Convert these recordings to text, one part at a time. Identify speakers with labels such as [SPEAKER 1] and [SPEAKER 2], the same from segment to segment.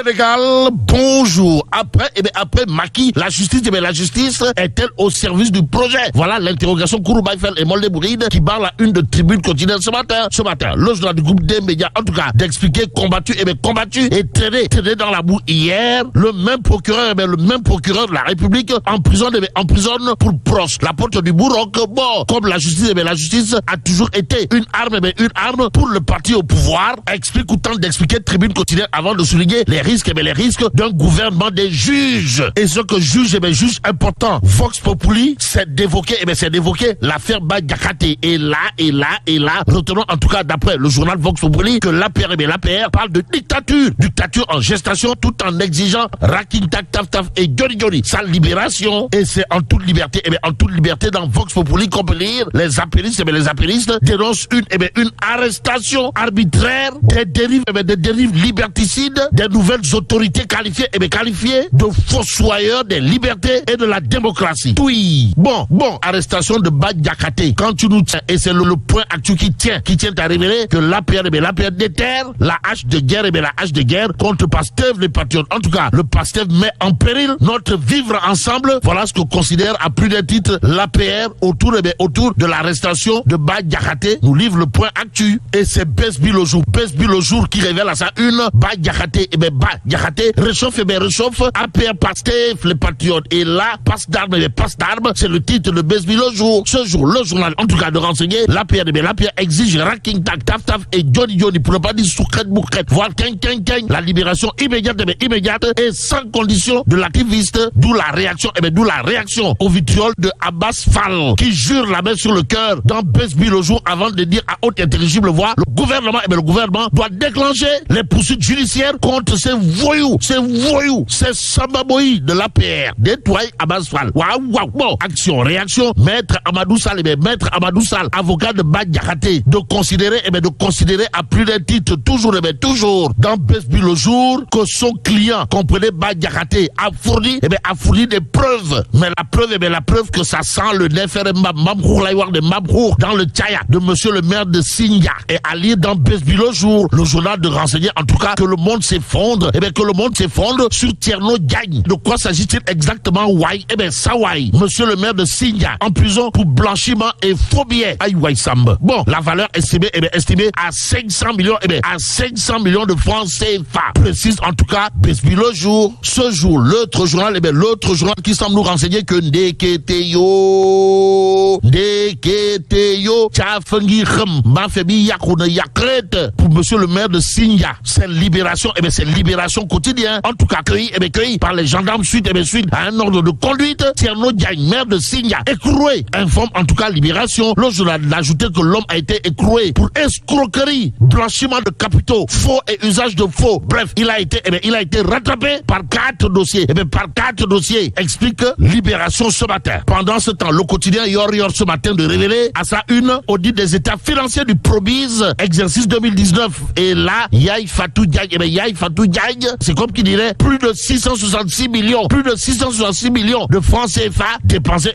[SPEAKER 1] Sénégal, bonjour. Après Macky, la justice est-elle au service du projet? Voilà l'interrogation Kouroubaïfel et Molde Bouride qui barre la une de Tribune quotidienne ce matin. Le journal du groupe des médias, en tout cas, d'expliquer combattu et traîné dans la boue hier. Le même procureur de la République emprisonne pour proche la porte du Bourroc. Bon, comme la justice a toujours été une arme pour le parti au pouvoir. Explique ou tente d'expliquer Tribune quotidienne avant de souligner les risques d'un gouvernement des juges. Et ce que juge important, Vox Populi, c'est d'évoquer l'affaire Bah-Diakhaté. Et là, retenons en tout cas d'après le journal Vox Populi que l'APR parle de dictature en gestation tout en exigeant Raking Tak Taf Taf et Johnny sa libération. Et c'est en toute liberté dans Vox Populi qu'on peut lire les apéristes dénoncent une arrestation arbitraire des dérives liberticides des nouvelles autorités qualifiées de fossoyeurs des libertés et de la démocratie. Oui. Bon, arrestation de Bah-Diakhaté. Quand tu nous tiens, et c'est le point actuel qui tient à révéler que l'APR déterre la hache de guerre contre Pastef les patriotes. En tout cas, le Pastef met en péril notre vivre ensemble. Voilà ce que considère à plus d'un titre l'APR autour de l'arrestation de Bah-Diakhaté. Nous livre le point actu. Et c'est Besby le jour qui révèle à sa une Bah-Diakhaté. Réchauffe, APR Pastef les patriotes. Et là, passe d'armes, c'est le titre de Besby le jour. Ce jour, le journal, en tout cas, de renseigner, l'APR exige Raking Tak Taf Taf et Johnny pour ne pas dire soukrette boukrette, voire la libération immédiate et sans condition de l'activiste, d'où la réaction au vitriol de Abbas Fall, qui jure la main sur le cœur dans Besby le jour avant de dire à haute intelligible voix, le gouvernement doit déclencher les poursuites judiciaires contre ces voyous, ces sambaboïs de l'APR. Détoile Abbas Fall. Waouh. Bon, action, réaction. Maître Amadou Sall, avocat de Bah-Diakhaté, de considérer à plus d'un titre, toujours dans Besby le jour, que son client, comprenez Bah-Diakhaté, a fourni des preuves. Mais la preuve que ça sent le Nefer Mabrour dans le Tchaya de monsieur le maire de Singa. Et à lire dans Besby le jour, le journal de renseigner, en tout cas, que le monde s'effondre, sur Tierno Diagne. De quoi s'agit-il exactement? Monsieur le maire de Singa, en prison pour blanchiment et faux billets. Bon, la valeur estimée à 500 millions de francs CFA. Précise en tout cas Besby le jour. Ce jour, l'autre journal qui semble nous renseigner que pour monsieur le maire de Singa. C'est libération quotidienne. En tout cas, cueilli par les gendarmes suite à un ordre de conduite. Tierno Diagne, maire de Singa, écroué, informe en tout cas Libération. Le journal a ajouté que l'homme a été écroué pour escroquerie, blanchiment de capitaux, faux et usage de faux. Bref, il a été rattrapé par 4 dossiers. Explique Libération ce matin. Pendant ce temps, le quotidien Yor ce matin de révéler à sa une audit des états financiers du Probiz, exercice 2019. Et là, Yaye Fatou Diagne, c'est comme qui dirait plus de 666 millions de francs CFA dépensés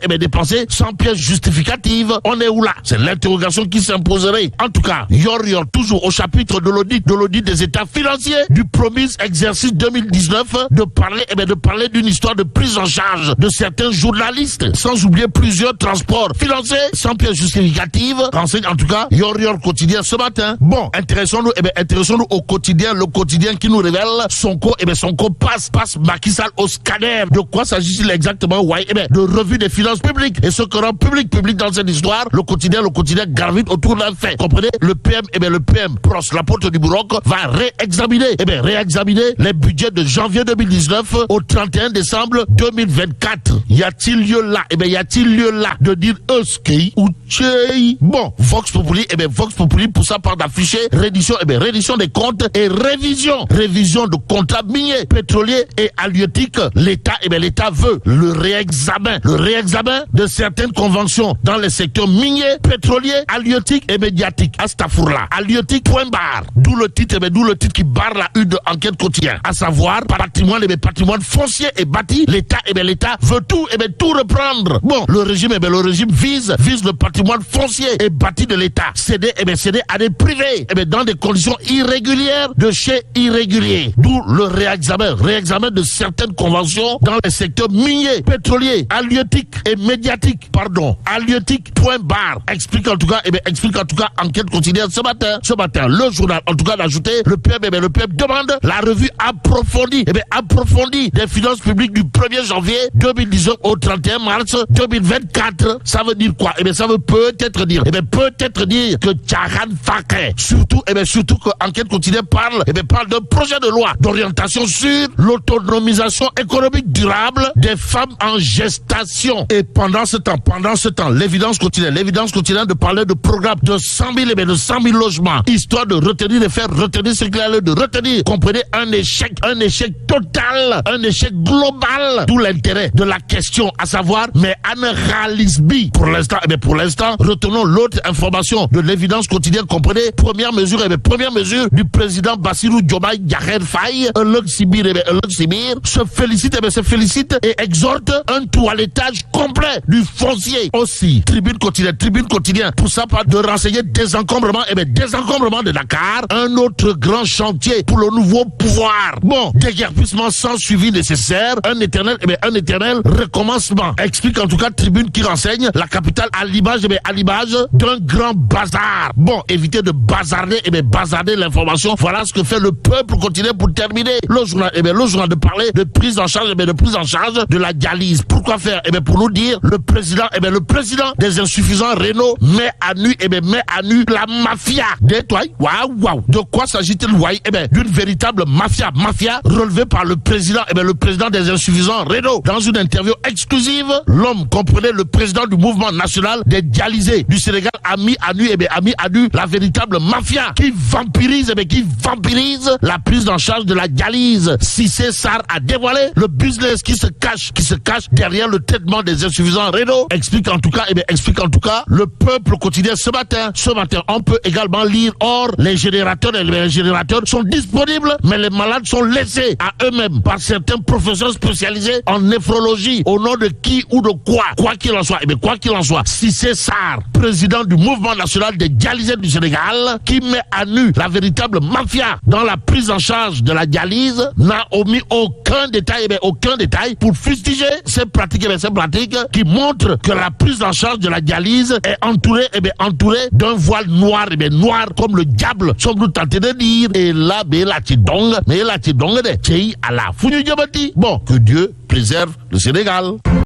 [SPEAKER 1] sans pièce justificative. On est où là? C'est l'interrogation qui s'imposerait. En tout cas, Yor toujours au chapitre de l'audit des états financiers du Probiz, exercice 2019, de parler d'une histoire de prise en charge de certains journalistes, sans oublier plusieurs transports financés sans pièce justificative. Renseigne en tout cas Yor quotidien ce matin. Bon, intéressons-nous au quotidien, le quotidien qui nous révèle Sonko passe Macky Sall au scanner. De quoi s'agit-il exactement? De revue des finances publiques. Et ce que rend public dans cette histoire, le quotidien gravite autour d'un fait. Comprenez? Le PM proche la porte du Bourroc va réexaminer les budgets de janvier 2019 au 31 décembre 2024. Y a-t-il lieu là de dire Euskei ou Tchei? Bon, Vox Populi pour ça part d'afficher reddition des comptes et révision de contrats miniers, pétroliers et halieutiques. L'État veut le réexamen de certaines conventions dans les secteurs miniers, pétroliers, halieutiques et médiatiques. Astafourla, halieutique point barre. D'où le titre qui barre la une de enquête quotidienne. À savoir, patrimoine foncier et bâti, l'État veut tout reprendre. Bon, le régime vise le patrimoine foncier et bâti de l'État. Cédé à des privés, dans des conditions irrégulières de chez irréguliers. D'où le réexamen de certaines conventions dans les secteurs miniers, pétroliers, halieutiques et médiatiques. Halieutique, point barre. Explique en tout cas, enquête quotidienne ce matin, le journal, en tout cas, d'ajouter, le PM demande la revue approfondie des finances publiques du 1er janvier 2019 au 31 mars 2024. Ça veut dire quoi? Ça veut peut-être dire que Tcharan Fakre, surtout que enquête quotidienne parle d'un projet de loi d'orientation sur l'autonomisation économique durable des femmes en gestation. Et pendant ce temps, l'évidence quotidienne de parler de programme de 100 000 logements, histoire de retenir comprenez, un échec total, un échec global, d'où l'intérêt de la question, à savoir, mais Anne Ralisby, pour l'instant, retenons l'autre information de l'évidence quotidienne, comprenez, première mesure du président Bassirou Diomaye Diakhar Faye, se félicite et exhorte un toilettage complet du foncier. Aussi, tribune quotidienne, pour ça, pas de renseigner désencombrement de Dakar, un autre grand chantier pour le nouveau pouvoir. Bon, déguerpissement sans suivi nécessaire, un éternel recommencement. Explique en tout cas tribune qui renseigne la capitale à l'image d'un grand bazar. Bon, évitez de bazarder l'information. Voilà ce que fait le peuple quotidien pour terminer. Le journal de parler de prise en charge de la dialyse. Pourquoi faire? Pour nous dire, le président des insuffisants rénaux met à nu la mafia. De quoi s'agit-il? D'une véritable mafia relevée par le président des insuffisants rénaux. Dans une interview exclusive, l'homme, comprenait le président du mouvement national des dialysés du Sénégal, a mis à nu la véritable mafia qui vampirise la prise en charge de la dialyse. Cissé Sarr a dévoilé le business qui se cache derrière le traitement des insuffisants rénaux. Explique en tout cas le peuple quotidien ce matin. On peut également lire, or les générateurs sont disponibles, mais les malades sont laissés à eux-mêmes par certains professeurs spécialisés en néphrologie. Au nom de qui ou de quoi? Quoi qu'il en soit, Cissé Sarr, président du mouvement national des dialysés du Sénégal, qui met à nu la véritable mafia dans la prise en charge de la dialyse, n'a omis aucun détail pour fustiger ces pratiques qui montrent que la prise en charge de la dialyse est entourée d'un voile noir comme le diable, sommes-nous tentés de dire. Et là, bon, que Dieu préserve le Sénégal.